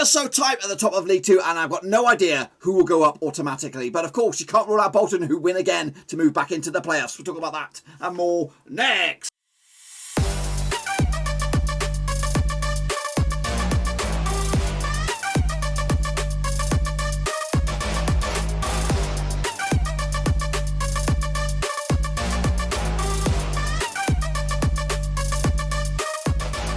ever so tight at the top of League Two, and I've got no idea who will go up automatically. But of course, you can't rule out Bolton, who win again to move back into the playoffs. We'll talk about that and more next.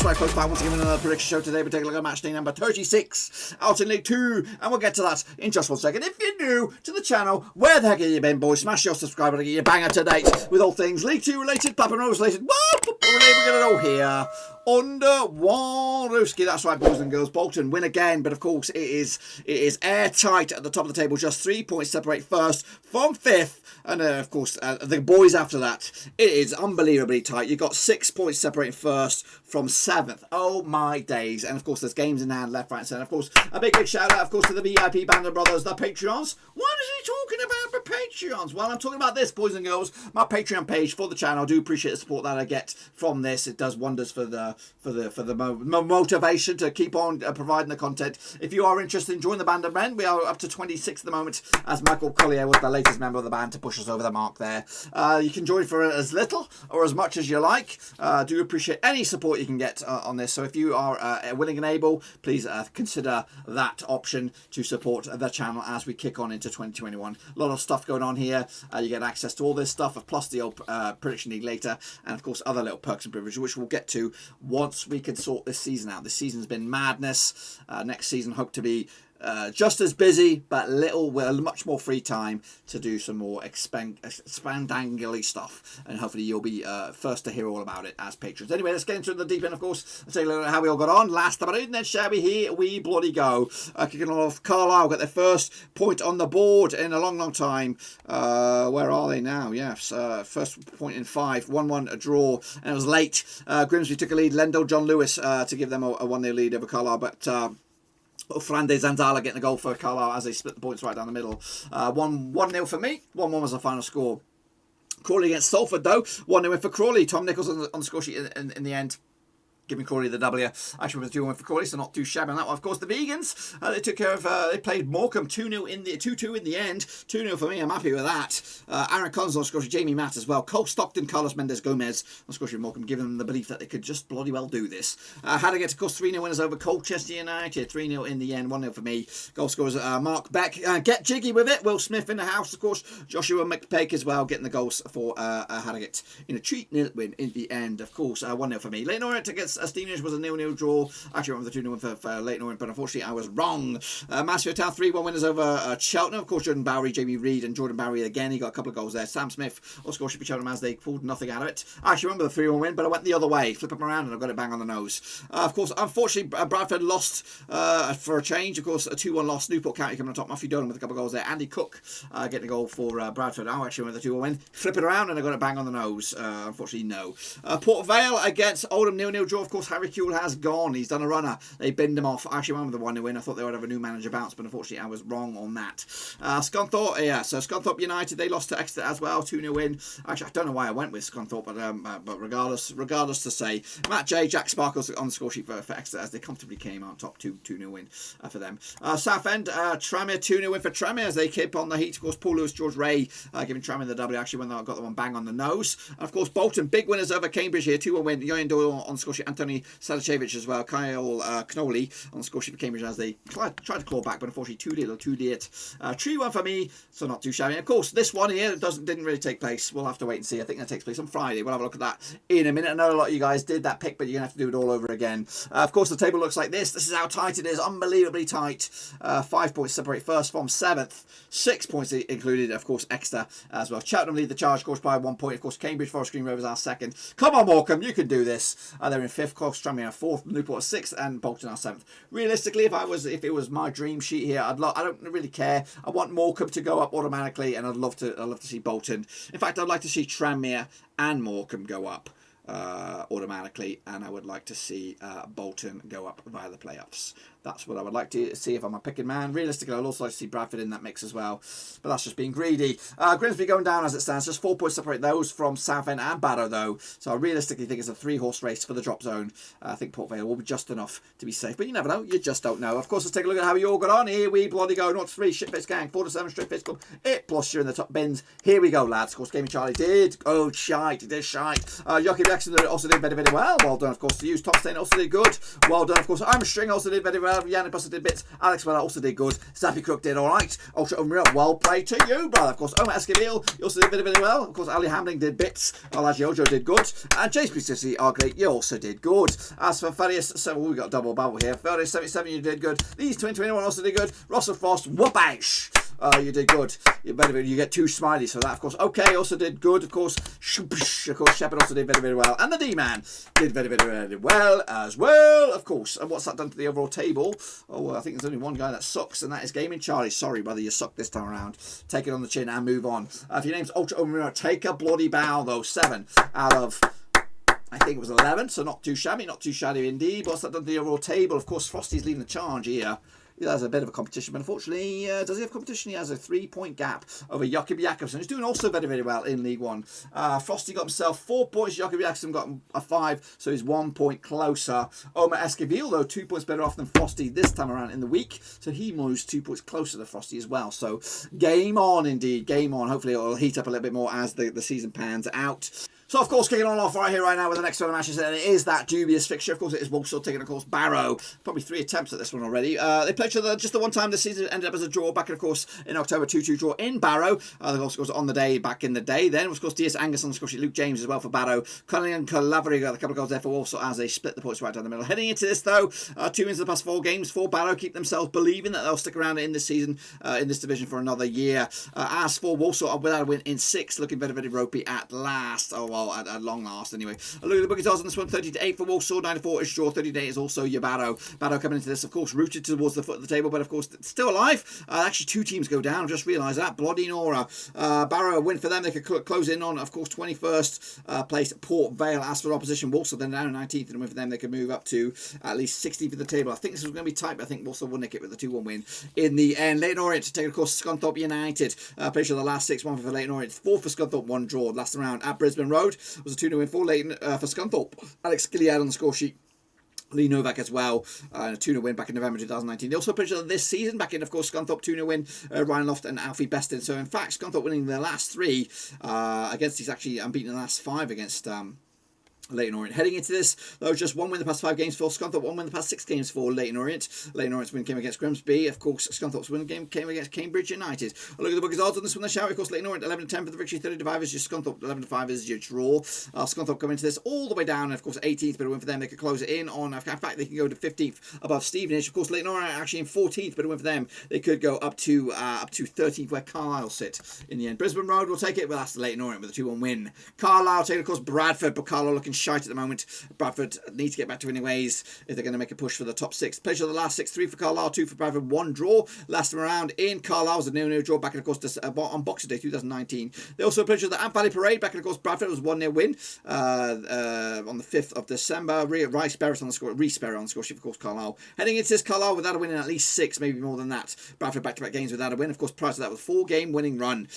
Right, folks, back once again with another prediction show. Today we're taking a look at matchday number 36 out in League 2, and we'll get to that in just one second. If you're new to the channel, where the heck have you been, boys? Smash your subscribe button to get your bang up to date with all things League 2 related, Papa Rose related. We're going to know here under Walsall. That's right, boys and girls. Bolton win again, but of course it is airtight at the top of the table. Just 3 points separate first from fifth, and of course the boys after that. It is unbelievably tight. You've got 6 points separating first from seventh. Oh my days. And of course there's games in hand, left, right and centre. Of course a big shout out of course to the VIP band of brothers, the Patreons. What is he talking about for Patreons? Well, I'm talking about this, boys and girls, my Patreon page for the channel. I do appreciate the support that I get from this. It does wonders for the motivation to keep on providing the content. If you are interested in joining the band of men, we are up to 26 at the moment, as Michael Collier was the latest member of the band to push us over the mark there. You can join for as little or as much as you like. Do appreciate any support you can get on this. So if you are willing and able, please consider that option to support the channel as we kick on into 2021. A lot of stuff going on here. You get access to all this stuff, plus the old prediction league later, and of course other little perks and privileges, which we'll get to once we can sort this season out. This season's been madness. Next season hope to be just as busy, but much more free time to do some more expandangly stuff, and hopefully you'll be first to hear all about it as patrons. Anyway, let's get into the deep end, of course. Let's take a look at how we all got on last time, and then shall we? Here we bloody go. Kicking off, Carlisle got their first point on the board in a long time. Where are they now? Yes, first point in 5, 1-1 a draw, and it was late. Grimsby took a lead. Lendl John Lewis to give them a 1-0 lead over Carlisle, but Frande Zanzala getting the goal for Carlisle as they split the points right down the middle. 1-0 for me. 1-1 was the final score. Crawley against Salford though. 1-0 win for Crawley. Tom Nichols on the score sheet in the end, giving Crawley the W. Actually, was 2-1 for Crawley, so not too shabby on that one. Of course, the Vegans, they took care of, they played Morecambe 2-2 in the end. 2-0 for me, I'm happy with that. Aaron Collins on score sheet, Jamie Matt as well. Cole Stockton, Carlos Mendes Gomez on score sheet Morecambe, giving them the belief that they could just bloody well do this. Harrogate, of course, 3-0 winners over Colchester United. 3-0 in the end, 1-0 for me. Goal scorers, Mark Beck. Get jiggy with it. Will Smith in the house, of course. Joshua McPake as well, getting the goals for Harrogate in a 3-0 win in the end, of course. 1-0 for me. Leyton Orient against Stevenage was a 0-0 draw. Actually, I went with the 2-0 win for Leyton Orient, but unfortunately I was wrong. Mansfield Town 3-1 winners over Cheltenham. Of course, Jordan Bowery, Jamie Reid, and Jordan Bowery again. He got a couple of goals there. Sam Smith, of course, should be Cheltenham as they pulled nothing out of it. I actually remember the 3-1 win, but I went the other way. Flip them around and I got it bang on the nose. Of course, unfortunately, Bradford lost for a change. Of course, a 2-1 loss. Newport County coming on top. Matthew Dolan with a couple of goals there. Andy Cook getting a goal for Bradford. I actually went the 2-1 win. Flip it around and I got it bang on the nose. Unfortunately, no. Port Vale against Oldham 0-0 draw. Of course, Harry Kuehl has gone. He's done a runner. They binned him off. I actually remember the 1-0 win. I thought they would have a new manager bounce, but unfortunately I was wrong on that. Scunthorpe, yeah, so Scunthorpe United, they lost to Exeter as well, 2-0 win. Actually, I don't know why I went with Scunthorpe, but regardless to say, Matchday, Jack Sparkles on the score sheet for Exeter as they comfortably came on top, 2-0 win for them. Southend, Tranmere, 2-0 win for Tranmere as they keep on the heat. Of course, Paul Lewis, George Ray giving Tranmere the W, actually when I got the one bang on the nose. And of course, Bolton, big winners over Cambridge here, 2-1 win. Yoyan Doyle on the score sheet, Anthony Sadachevich as well, Kyle Crawley on the score sheet for Cambridge as they tried to claw back, but unfortunately too late. 3-1 for me, so not too shabby. Of course, this one here didn't really take place. We'll have to wait and see. I think that takes place on Friday. We'll have a look at that in a minute. I know a lot of you guys did that pick, but you're going to have to do it all over again. Of course, the table looks like this. This is how tight it is. Unbelievably tight. 5 points separate first from 7th. 6 points included, of course, Exeter as well. Cheltenham lead the charge, of course, by 1 point. Of course, Cambridge, Forest Green Rovers are second. Come on, Morecambe, you can do this. They're in 5th. Of course, Tranmere are 4th. Newport 6th, and Bolton are 7th. Realistically, if it was my dream sheet here, I don't really care. I want Morecambe to go up automatically, and I'd love to see Bolton. In fact, I'd like to see Tranmere and Morecambe go up. automatically, and I would like to see Bolton go up via the playoffs. That's what I would like to see if I'm a picking man. Realistically, I'd also like to see Bradford in that mix as well, but that's just being greedy. Grimsby going down as it stands, just 4 points separate those from Southend and Barrow though, so I realistically think it's a 3-horse race for the drop zone. I think Port Vale will be just enough to be safe, but you never know, you just don't know. Of course, let's take a look at how you all got on. Here we bloody go, 0-3, shitface gang, 4-7, straight face club, 8+ you're in the top bins. Here we go, lads. Of course, Gaming Charlie did, shite, he did shite. Joachim Jackson also did very, very well. Well done, of course, to you. Tom Stain also did good. Well done, of course. I'm String also did very well. Yannick Buster did bits. Alex Weller also did good. Zappy Crook did alright. Ultra Unreal, well played to you, brother. Of course, Omar Esquivel, you also did very, very well. Of course, Ali Hamling did bits. Elijah Ojo did good. And James PCC Argley, you also did good. As for Farius, so we got a double bubble here. Farius 77, you did good. These 2021 also did good. Russell Frost, whoopage. You did good. You get 2 smileys for that, of course. Okay, also did good, of course. Of course, Shepard also did very, very well. And the D-Man did very, very, very well as well, of course. And what's that done to the overall table? Oh, well, I think there's only one guy that sucks, and that is Gaming Charlie. Sorry, brother, you suck this time around. Take it on the chin and move on. If your name's Ultra Omiro, take a bloody bow, though. 7 out of... I think it was 11, so not too shabby, not too shabby indeed. What's that done to the overall table? Of course, Frosty's leading the charge here. He has a bit of a competition, but unfortunately, does he have competition? He has a 3-point gap over Jakob Jakobsen, who's doing also very, very well in League One. Frosty got himself 4 points. Jakob Jakobsen got a 5, so he's 1 point closer. Omar Esquivel, though, 2 points better off than Frosty this time around in the week, so he moves 2 points closer to Frosty as well. So game on, indeed, game on. Hopefully, it'll heat up a little bit more as the season pans out. So, of course, kicking on off right here, right now with the next round of matches, and it is that dubious fixture. Of course, it is Walsall taking, of course, Barrow. Probably 3 attempts at this one already. They played each other just the one time this season. It ended up as a draw back, of course, in October, 2-2 draw in Barrow. They also, of course, on the day, back in the day. Then, of course, DS Angus on the score sheet, Luke James as well for Barrow. Cunningham and Calavery got a couple of goals there for Walsall as they split the points right down the middle. Heading into this, though, 2 wins in the past 4 games for Barrow. Keep themselves believing that they'll stick around in this season, in this division for another year. As for Walsall, without a win in 6, looking very, very ropey at last. Oh, well, at long last. Anyway, look at the bookies odds on this one. 30-8 for Walsall, 94 is draw, 30-8 is also your Barrow. Barrow coming into this, of course, rooted towards the foot of the table, but of course still alive. Actually 2 teams go down, just realised that. Bloody Nora. Barrow, a win for them. They could close in on, of course, 21st place Port Vale. As for opposition, Walsall then down 19th, and a win for them, they could move up to at least 16th for the table. I think this was going to be tight, but I think Walsall will nick it with a 2-1 win in the end. Leyton Orient to take, of course, Scunthorpe United. Pretty sure the last 6, 1 for Leyton Orient, 4 for Scunthorpe, 1 draw. Last round at Brisbane Road was a 2-0 win for Leyton for Scunthorpe. Alex Gilliard on the score sheet. Lee Novak as well, a 2-0 win back in November 2019. They also played this season back in, of course, Scunthorpe 2-0 win, Ryan Loft and Alfie Beston. So, in fact, Scunthorpe winning their last 3 against these actually unbeaten the last 5 against Leyton Orient. Heading into this, though, just 1 win the past 5 games for Scunthorpe, 1 win the past 6 games for Leyton Orient. Leyton Orient's win came against Grimsby. Of course, Scunthorpe's win game came against Cambridge United. A look at the bookies odds on this one, shall we? Of course, Leyton Orient 11-10 for the victory, 30-5 is your Scunthorpe, 11-5 is your draw. Scunthorpe coming into this all the way down, and of course, 18th, but a win for them. They could close it in on, in fact, they can go to 15th above Stevenage. Of course, Leyton Orient actually in 14th, but a win for them. They could go up to 13th, where Carlisle sit in the end. Brisbane Road will take it. Well, that's the Leyton Orient with a 2-1 win. Carlisle take, of course, Bradford, but Carlisle looking shite at the moment. Bradford need to get back to winning ways if they're going to make a push for the top 6. Pleasure of the last 6, 3 for Carlisle, 2 for Bradford, 1 draw. Last time around in Carlisle was a 0-0 draw back in, of course, on Boxing Day 2019. They also pleasure the Amp Valley Parade back in, of course, Bradford was 1-0 win on the 5th of December. Reese Barrett on the score sheet, of course, Carlisle. Heading into this, Carlisle without a win in at least 6, maybe more than that. Bradford back-to-back games without a win. Of course, prior to that, with 4-game winning run.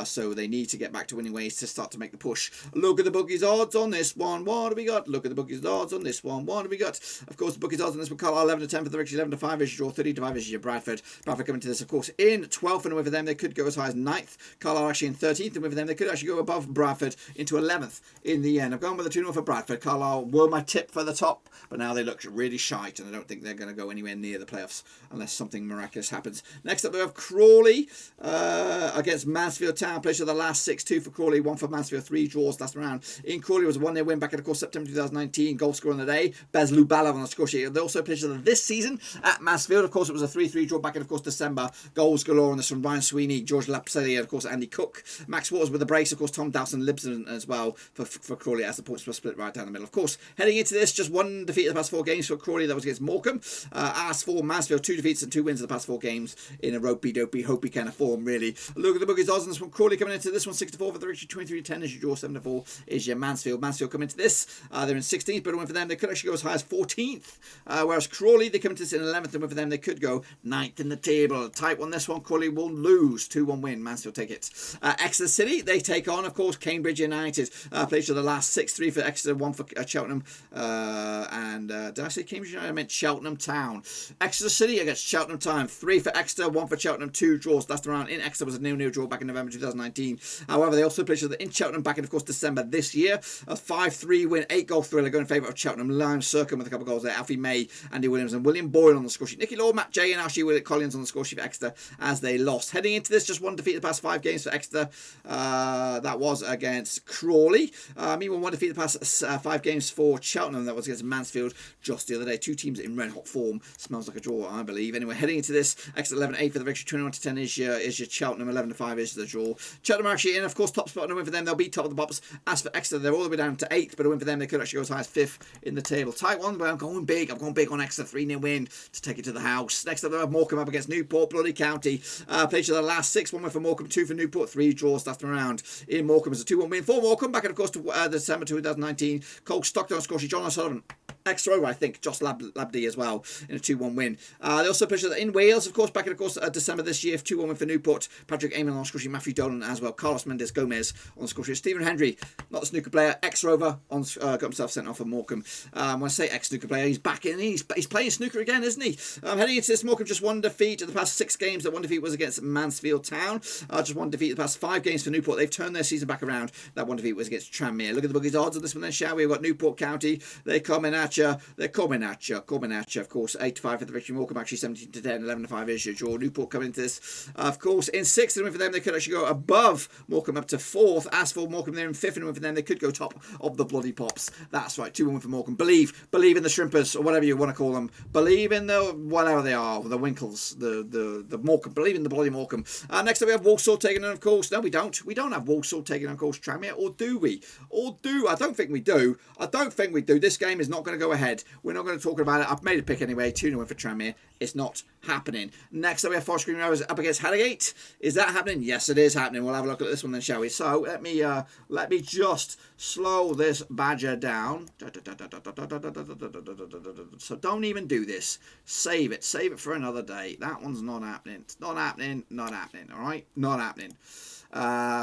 So they need to get back to winning ways to start to make the push. Look at the bookies odds on this one. What do we got? Look at the bookies odds on this one. What do we got? Of course, the bookies odds on this one. Carlisle 11-10 for the victory, 11-5 is your draw, 30-5 is your Bradford. Bradford coming to this, of course, in 12th, and away for them, they could go as high as 9th. Carlisle actually in 13th, and away for them, they could actually go above Bradford into 11th in the end. I've gone with the 2-0 for Bradford. Carlisle were my tip for the top, but now they look really shite, and I don't think they're going to go anywhere near the playoffs unless something miraculous happens. Next up, we have Crawley against Mansfield Town. Place of the last 6-2 for Crawley, 1 for Mansfield, 3 draws last round. In Crawley was a 1-0 win back in, of course, September 2019. Goal scorer on the day, Bez Lubala on the score sheet. They also played this season at Mansfield. Of course, it was a 3-3 draw back in, of course, December. Goals galore on this from Ryan Sweeney, George Lapselli, and of course, Andy Cook. Max Waters with a brace, of course, Tom Dowson Libson as well for Crawley as the points were split right down the middle. Of course, heading into this, just 1 defeat in the past 4 games for Crawley. That was against Morecambe. As for Mansfield, 2 defeats and 2 wins in the past 4 games in a ropey-dopey, hopey kind of form, really. Look at the bookies odds on this one. Crawley coming into this one, 6-4 for the victory, 23-10 is your draw, 7-4 is your Mansfield. Mansfield coming into this, this, they're in 16th, but a win for them, they could actually go as high as 14th. Whereas Crawley, they come into this in 11th, and win for them, they could go 9th in the table. Tight one, this one. Crawley will lose. 2-1 win. Mansfield take it. Exeter City, they take on, of course, Cambridge United. Played to the last 6-3 for Exeter, 1 for Cheltenham. Did I say Cambridge United? I meant Cheltenham Town. Exeter City against Cheltenham Town. 3 for Exeter, 1 for Cheltenham, 2 draws. Last round in Exeter was a 0-0 draw back in November 2019. However, they also played in Cheltenham back in, of course, December this year. A 5-3 win, 8-goal thriller going in favour of Cheltenham. Lime Circum with a couple of goals there. Alfie May, Andy Williams, and William Boyle on the score sheet. Nicky Law, Matt Jay, and Ashley Willett Collins on the score sheet for Exeter as they lost. Heading into this, just one defeat the past 5 games for Exeter. That was against Crawley. Meanwhile, one defeat the past 5 games for Cheltenham. That was against Mansfield just the other day. 2 teams in red hot form. Smells like a draw, I believe. Anyway, heading into this, Exeter 11-8 for the victory. 21-10 is your Cheltenham. 11-5 is the draw. Cheltenham are actually in, of course, top spot and a win for them. They'll be top of the pops. As for Exeter, they're all the way down to 8th, but a win for them, they could actually go as high as 5th in the table. Tight one, but I'm going big. I'm going big on Exeter. 3-0 win to take it to the house. Next up, they have Morecambe up against Newport, bloody county. Played to the last 6, 1 win for Morecambe, 2 for Newport, 3 draws last round. In Morecambe is a 2-1 win for Morecambe. Back in, of course, to December 2019. Cole Stockton on score sheet. John O'Sullivan. Extra over, I think, Josh Labdy as well in a 2-1 win. They also played in Wales, of course, back in, of course, December this year, 2-1 win for Newport. Patrick Amon on score sheet, Matthew Dolan as well. Carlos Mendes Gomez on the score sheet. Stephen Hendry, not the snooker player, ex-rover, got himself sent off for Morecambe. When I say ex-snooker player, he's back in, he's playing snooker again, isn't he? Heading into this, Morecambe just 1 defeat in the past 6 games. That 1 defeat was against Mansfield Town. Just 1 defeat the past 5 games for Newport. They've turned their season back around. That 1 defeat was against Tranmere. Look at the bookies odds on this one then, shall we? We've got Newport County. They're coming at you. Of course. 8-5 for the victory. Morecambe actually 17-10, 11-5 is your draw. Newport coming into this, of course, in 6th, and win for them, they could actually go above Morecambe up to 4th. As for Morecambe, they're in 5th, and win for them, they could go top of the bloody pops. That's right, 2-1 for Morecambe. Believe in the Shrimpers, or whatever you want to call them. Believe in the whatever they are, the Winkles, the Morecambe. Believe in the bloody Morecambe. Next up, we have Walsall taking on, of course. No, we don't. We don't have Walsall taking on, of course, Tranmere, or do we? I don't think we do. This game is not going to go ahead. We're not going to talk about it. I've made a pick anyway. 2-0 win for Tranmere. It's not happening. Next up, we have Forest Green Rovers up against Harrogate. Is that happening? Yes, it is happening. We'll have a look at this one then, shall we? So let me just slow this badger down. So don't even do this. Save it. Save it for another day. That one's not happening. It's not happening. Not happening. All right? Not happening.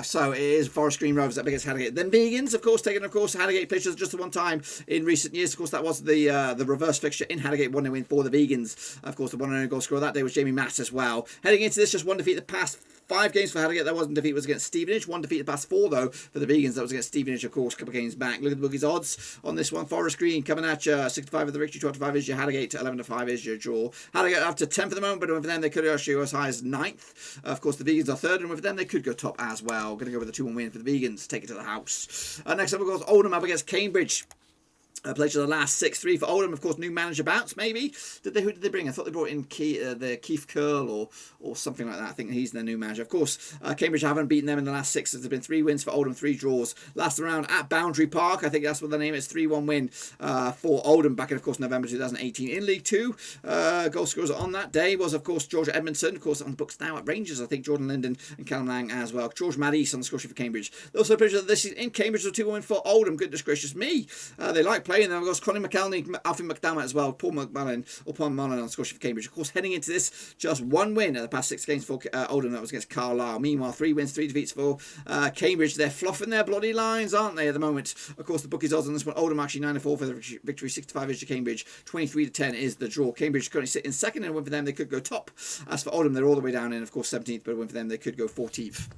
So it is Forest Green Rovers up against Harrogate. Then Vegans, of course, taking, of course, Harrogate pictures just the one time in recent years. Of course, that was the reverse fixture in Harrogate, 1-0 win for the Vegans. Of course, the 1-0 goal scorer that day was Jamie Matt as well. Heading into this, just 1 defeat the past 5 games for Harrogate. That wasn't defeat, was against Stevenage. 1 defeat the past 4 though for the Vegans. That was against Stevenage, of course, a couple of games back. Look at the bookies odds on this one. Forest Green coming at you. 65 of the victory, 25 is your Harrogate, 11-5 is your draw. Harrogate up to 10 for the moment, but for them they could actually go as high as 9th. Of course, the Vegans are 3rd, and with them they could go top as well. Going to go with a 2-1 win for the Vegans. Take it to the house. Next up, of course, Oldham up against Cambridge. Played to the last 6-3 for Oldham. Of course, new manager bounce, maybe. Who did they bring? I thought they brought in Keith Curl or something like that. I think he's their new manager. Of course, Cambridge haven't beaten them in the last 6. There's been 3 wins for Oldham, 3 draws. Last round at Boundary Park. I think that's what the name is. 3-1 win for Oldham back in, of course, November 2018 in League 2. Goal scorers on that day was, of course, George Edmondson. Of course, on books now at Rangers. I think Jordan Linden and Callum Lang as well. George Maddies on the score sheet for Cambridge. They also played this in Cambridge, a 2-1 win for Oldham. Goodness gracious me. They like playing them. Of course, Connie McElney, Alfie McDermott as well, Paul Mullen on score sheet for Cambridge. Of course, heading into this, just 1 win at the past 6 games for Oldham. That was against Carlisle. Meanwhile, 3 wins, 3 defeats for Cambridge. They're fluffing their bloody lines, aren't they, at the moment? Of course, the bookies odds on this one. Oldham actually 9-4 for the victory. 65 is to Cambridge. 23-10 is the draw. Cambridge currently sit in 2nd, and a win for them, they could go top. As for Oldham, they're all the way down in, of course, 17th, but a win for them, they could go 14th.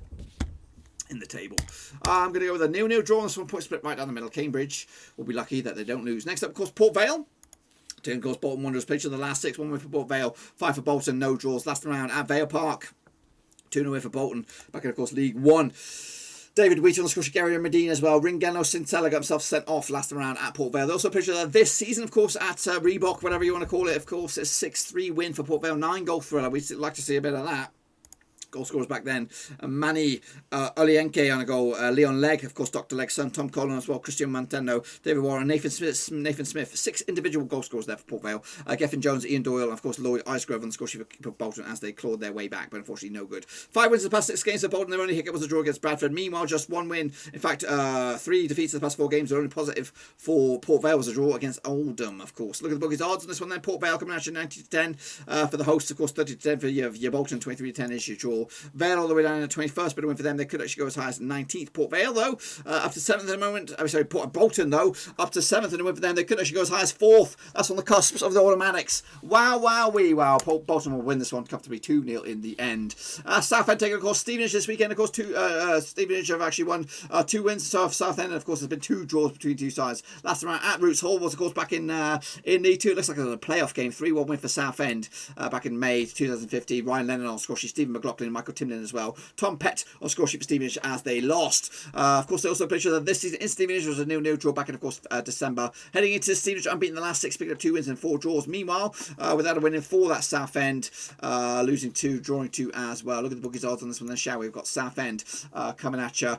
In the table. I'm going to go with a 0-0 draw on this one. Point split right down the middle. Cambridge will be lucky that they don't lose. Next up, of course, Port Vale. Of course, Bolton Wanderers played to the last 6. 1 win for Port Vale, 5 for Bolton, no draws. Last round at Vale Park. 2-0 win for Bolton. Back in, of course, League 1. David Wheat on the score, Gary and Medina as well. Ringano Sintella got himself sent off last round at Port Vale. They also played this season, of course, at Reebok, whatever you want to call it. Of course, it's a 6-3 win for Port Vale. 9-goal thriller. We'd like to see a bit of that. goal scorers back then. Manny Olienke on a goal. Leon Legg, of course, Dr. Legg's son. Tom Collin as well. Christian Montendo. David Warren. Nathan Smith. 6 individual goal scorers there for Port Vale. Geffen Jones, Ian Doyle, and of course Lloyd Icegrove on the score sheet for Bolton as they clawed their way back, but unfortunately no good. 5 wins in the past 6 games for Bolton. Their only hiccup was a draw against Bradford. Meanwhile, just 1 win. In fact, 3 defeats in the past 4 games. The only positive for Port Vale was a draw against Oldham, of course. Look at the bookies odds on this one then. Port Vale coming out at 90-10 for the hosts, of course, 30-10 for your Bolton, 23-10 is your draw. Vale all the way down to 21st, but a win for them. They could actually go as high as 19th. Port Vale, though, up to 7th at the moment. Bolton, though, up to 7th in a win for them. They could actually go as high as 4th. That's on the cusps of the automatics. Wow. Bolton will win this one comfortably 2-0 in the end. Southend taking, of course, Stevenage this weekend. Of course, Stevenage have actually won 2 wins. So Southend, and of course, there's been 2 draws between 2 sides. Last time at Roots Hall was, of course, back in League 2. It looks like it was a playoff game. 3-1 win for Southend back in May 2015. Ryan Lennon on score sheet, Stephen McLaughlin, and Michael Timlin as well. Tom Pett on score sheet for Stevenage as they lost. Of course, they also played each other this season in Stevenage. It was a 0-0 draw back in, of course, December. Heading into Stevenage, unbeaten the last 6, picking up 2 wins and 4 draws. Meanwhile, without a win in 4, that's Southend, losing 2, drawing 2 as well. Look at the bookies odds on this one then, shall we? We've got Southend coming at you.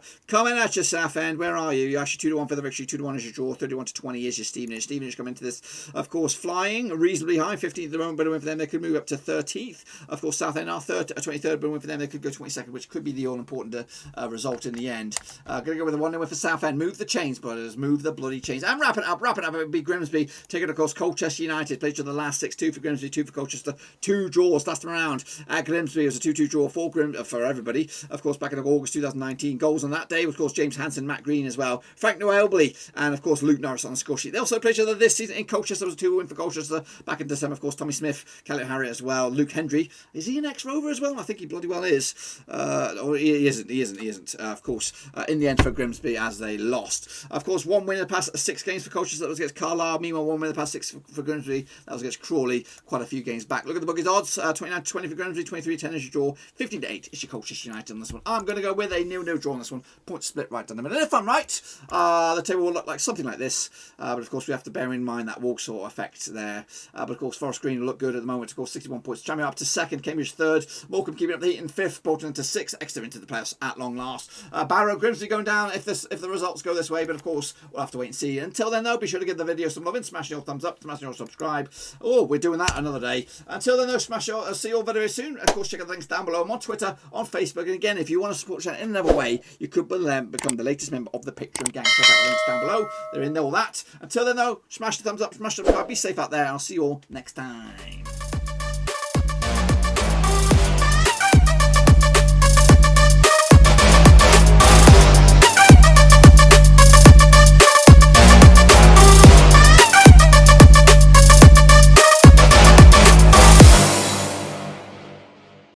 Southend. Where are you? You're actually 2-1 for the victory. 2-1 is your draw. 31-20 is your Stevenage. Stevenage come into this, of course, flying reasonably high. 15th at the moment, but a win for them. They could move up to 13th. Of course, Southend are 23rd, but a win for them. They could go 22nd, which could be the all-important result in the end. Going to go with a 1-0 win for Southend. Move the chains, brothers. Move the bloody chains. And wrapping up. It would be Grimsby taking, of course, Colchester United. Played each other the last 6, 2 for Grimsby, 2 for Colchester. 2 draws last time around at Grimsby. It was a 2-2 draw for everybody. Of course, back in August 2019. Goals on that day, of course, James Hansen, Matt Green as well. Frank Noelby, and of course, Luke Norris on the score sheet. They also played each other this season in Colchester. It was a 2 win for Colchester back in December. Of course, Tommy Smith, Kelly Harriet as well. Luke Hendry. Is he an ex-Rover as well? I think he bloody well is. Or he isn't. Of course, in the end for Grimsby as they lost. Of course, 1 win in the past 6 games for Colchester. That was against Carlisle. Meanwhile, 1 win in the past 6 for Grimsby. That was against Crawley. Quite a few games back. Look at the bookies odds. 29-20 for Grimsby. 23-10 is your draw. 15-8 is your Colchester United on this one. I'm going to go with a 0-0 draw on this one. Point split right down the middle. And if I'm right, the table will look like something like this. But of course, we have to bear in mind that Walsall effect there. But of course, Forest Green will look good at the moment. Of course, 61 points. Champion up to 2nd. Cambridge 3rd. Morecambe keeping up the heat in 5th. Bolton into 6th. Exeter into the playoffs at long last. Barrow, Grimsby going down if the results go this way. But of course, we'll have to wait and see. Until then, though, be sure to give the video some love and smash your thumbs up, smash your subscribe. Oh, we're doing that another day. Until then, though, see you all very soon. Of course, check out the links down below. I'm on Twitter, on Facebook, and again, if you want to support the channel in another way, you could become the latest member of the Patreon gang. Check out the links down below. They're in all that. Until then, though, smash the thumbs up, smash the subscribe. Be safe out there, and I'll see you all next time.